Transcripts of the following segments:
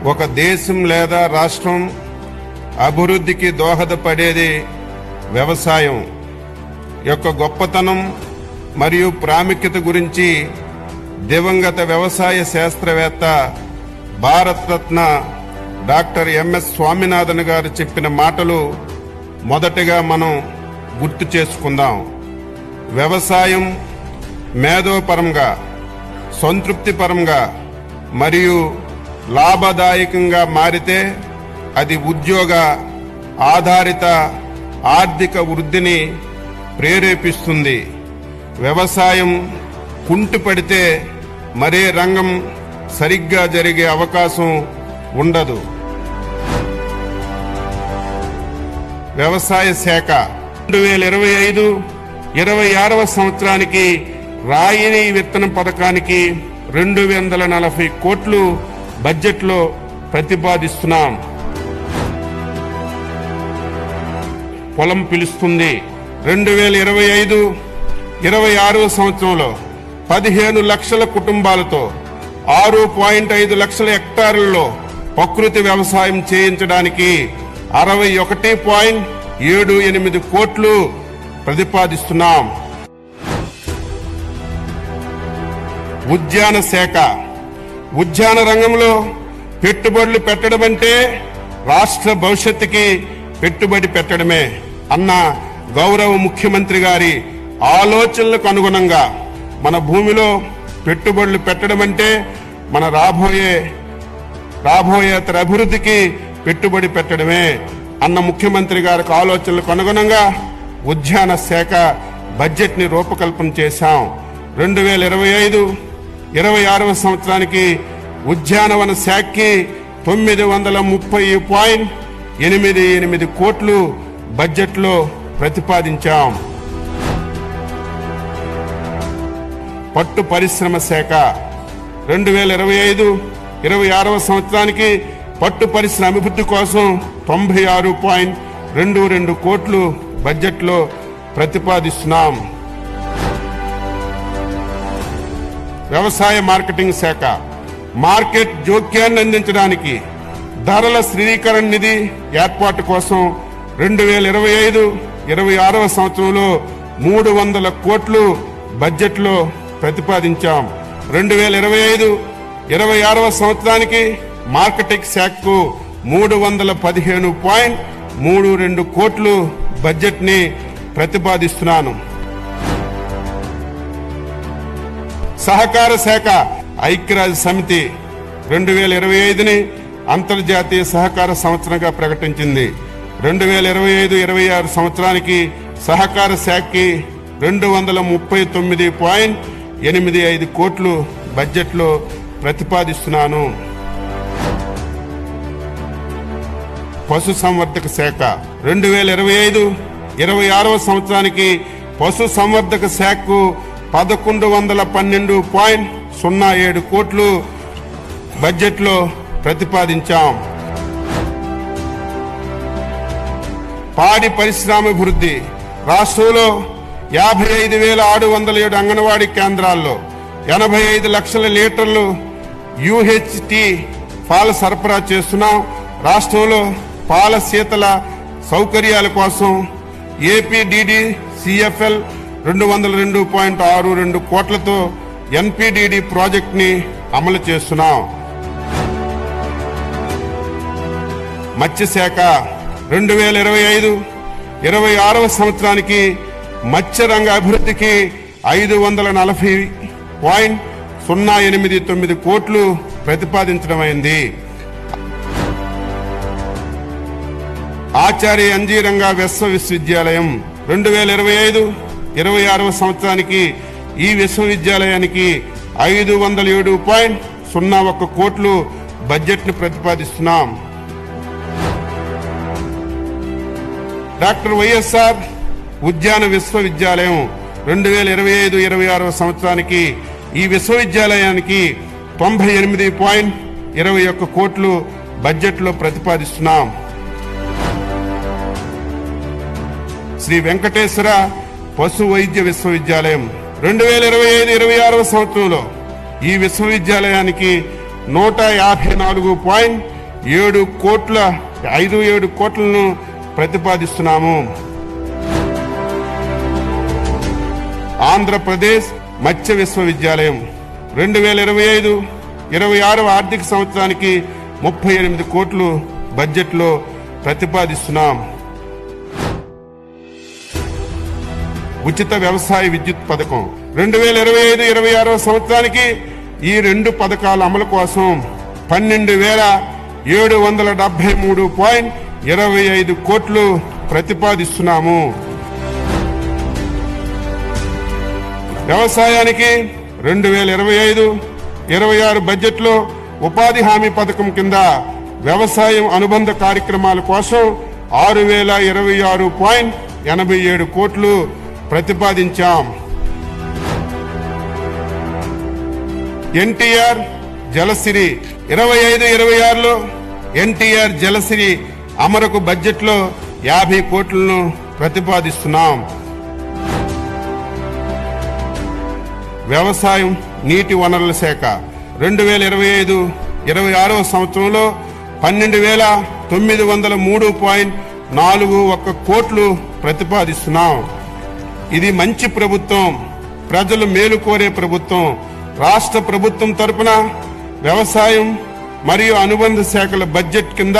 ఒక దేశం లేదా రాష్ట్రం అభివృద్ధికి దోహదపడేది వ్యవసాయం యొక్క గొప్పతనం మరియు ప్రాముఖ్యత గురించి దివంగత వ్యవసాయ శాస్త్రవేత్త భారతరత్న డాక్టర్ ఎంఎస్ స్వామినాథన్ గారు చెప్పిన మాటలు మొదటగా మనం గుర్తు చేసుకుందాం. వ్యవసాయం మేధోపరంగా, సంతృప్తిపరంగా మరియు లాభదాయకంగా మారితే అది ఉద్యోగ ఆధారిత ఆర్థిక వృద్ధిని ప్రేరేపిస్తుంది. వ్యవసాయం కుంటుపడితే మరే రంగం సరిగ్గా జరిగే అవకాశం ఉండదు. వ్యవసాయ శాఖ 2025-26వ సంవత్సరానికి రాయిని విత్తనం పథకానికి 240 కోట్లు బడ్జెట్లో ప్రతిపాదిస్తున్నాం. పొలం పిలుస్తుంది. 2025-26వ సంవత్సరంలో 15 లక్షల కుటుంబాలతో 6.5 లక్షల హెక్టార్లలో ప్రకృతి వ్యవసాయం చేయించడానికి 61.78 కోట్లు ప్రతిపాదిస్తున్నాం. ఉద్యాన శాఖ. ఉద్యాన రంగంలో పెట్టుబడులు పెట్టడమంటే రాష్ట్ర భవిష్యత్తుకి పెట్టుబడి పెట్టడమే అన్న గౌరవ ముఖ్యమంత్రి గారి ఆలోచనలకు అనుగుణంగా మన భూమిలో పెట్టుబడులు పెట్టడమంటే మన రాబోయే తర అభివృద్ధికి పెట్టుబడి పెట్టడమే అన్న ముఖ్యమంత్రి గారికి ఆలోచనలకు అనుగుణంగా ఉద్యాన శాఖ బడ్జెట్ ని రూపకల్పన చేశాం. 2025-26వ సంవత్సరానికి ఉద్యానవన శాఖకి 930.88 కోట్లు బడ్జెట్లో ప్రతిపాదించాం. పట్టు పరిశ్రమ శాఖ 2025-26వ సంవత్సరానికి పట్టు పరిశ్రమ అభివృద్ధి కోసం 96.22 కోట్లు బడ్జెట్లో ప్రతిపాదిస్తున్నాం. వ్యవసాయ మార్కెటింగ్ శాఖ. మార్కెట్ జోక్యాన్ని అందించడానికి ధరల స్థిరీకరణ నిధి ఏర్పాటు కోసం 2025-26వ సంవత్సరంలో 300 కోట్లు బడ్జెట్లో ప్రతిపాదించాం. 2025-26వ సంవత్సరానికి మార్కెటింగ్ శాఖకు 315.32 కోట్లు బడ్జెట్ ని ప్రతిపాదిస్తున్నాను. సహకార శాఖ. ఐక్యరాజ్య సమితి 2025ని అంతర్జాతీయ సహకార సంవత్సరంగా ప్రకటించింది. 2025-26 సంవత్సరానికి సహకార శాఖకి 239.85 కోట్లు బడ్జెట్లో ప్రతిపాదిస్తున్నాను. పశు సంవర్ధక శాఖ. 2025-26వ సంవత్సరానికి పశు సంవర్ధక శాఖకు 1112.07 కోట్లు బడ్జెట్లో ప్రతిపాదించాం. పాడి పరిశ్రమాభివృద్ధి. రాష్ట్రంలో 55,607 అంగన్వాడీ కేంద్రాల్లో 85 లక్షల లీటర్లు UHT పాల సరఫరా చేస్తున్నాం. రాష్ట్రంలో పాల శీతల సౌకర్యాల కోసం APDD-CFL 202.62 కోట్లతో NPDD ప్రాజెక్ట్ ని అమలు చేస్తున్నాం. మత్స్యశాఖ. 2025-26వ సంవత్సరానికి మత్స్య రంగ అభివృద్ధికి 540.089 కోట్లు ప్రతిపాదించడమైంది. ఆచార్య ఎన్జీ రంగా విశ్వవిద్యాలయం. 2025-26వ సంవత్సరానికి ఈ విశ్వవిద్యాలయానికి 507.01 కోట్లు బడ్జెట్ ను ప్రతిపాదిస్తున్నాం. డాక్టర్ వైఎస్ఆర్ ఉద్యాన విశ్వవిద్యాలయం. 2025-26వ సంవత్సరానికి ఈ విశ్వవిద్యాలయానికి 98.21 కోట్లు బడ్జెట్లో ప్రతిపాదిస్తున్నాం. శ్రీ వెంకటేశ్వర పశు వైద్య విశ్వవిద్యాలయం 2025-26వ సంవత్సరంలో ఈ విశ్వవిద్యాలయానికి 154 7 కోట్లను ప్రతిపాదిస్తున్నాము. ఆంధ్రప్రదేశ్ మత్స్య విశ్వవిద్యాలయం 2025-26 ఆర్థిక సంవత్సరానికి 38 కోట్లు బడ్జెట్లో ప్రతిపాదిస్తున్నాం. ఉచిత వ్యవసాయ విద్యుత్ పథకం 2025-26 సంవత్సరానికి ఈ 2 పథకాల అమలు కోసం 12,773.25 కోట్లు ప్రతిపాదిస్తున్నాము. వ్యవసాయానికి 2025-26 బడ్జెట్లో ఉపాధి హామీ పథకం కింద వ్యవసాయం అనుబంధ కార్యక్రమాల కోసం 6,026.87 కోట్లు ప్రతిపాదించాం. ఎన్టీఆర్ జలసిరి 25-26లో ఎన్టీఆర్ జలసిరి అమరుకు బడ్జెట్లో 50 కోట్లను ప్రతిపాదిస్తున్నాం. వ్యవసాయం నీటి వనరుల శాఖ 2025-26 సంవత్సరంలో 12,903.41 కోట్లు ప్రతిపాదిస్తున్నాం. ఇది మంచి ప్రభుత్వం, ప్రజలు మేలు కోరే ప్రభుత్వం. రాష్ట్ర ప్రభుత్వం తరపున వ్యవసాయం మరియు అనుబంధ శాఖల బడ్జెట్ కింద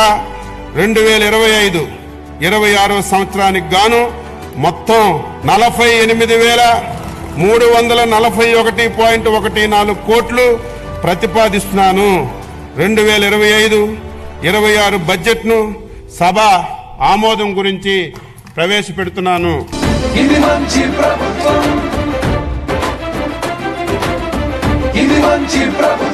2025-26 సంవత్సరానికి గాను మొత్తం 48,341.14 కోట్లు ప్రతిపాదిస్తున్నాను. 2025-26 బడ్జెట్ను సభ ఆమోదం గురించి ప్రవేశపెడుతున్నాను. ఇది మంచి ప్రభుత్వం, ఇది మంచి ప్రభుత్వం.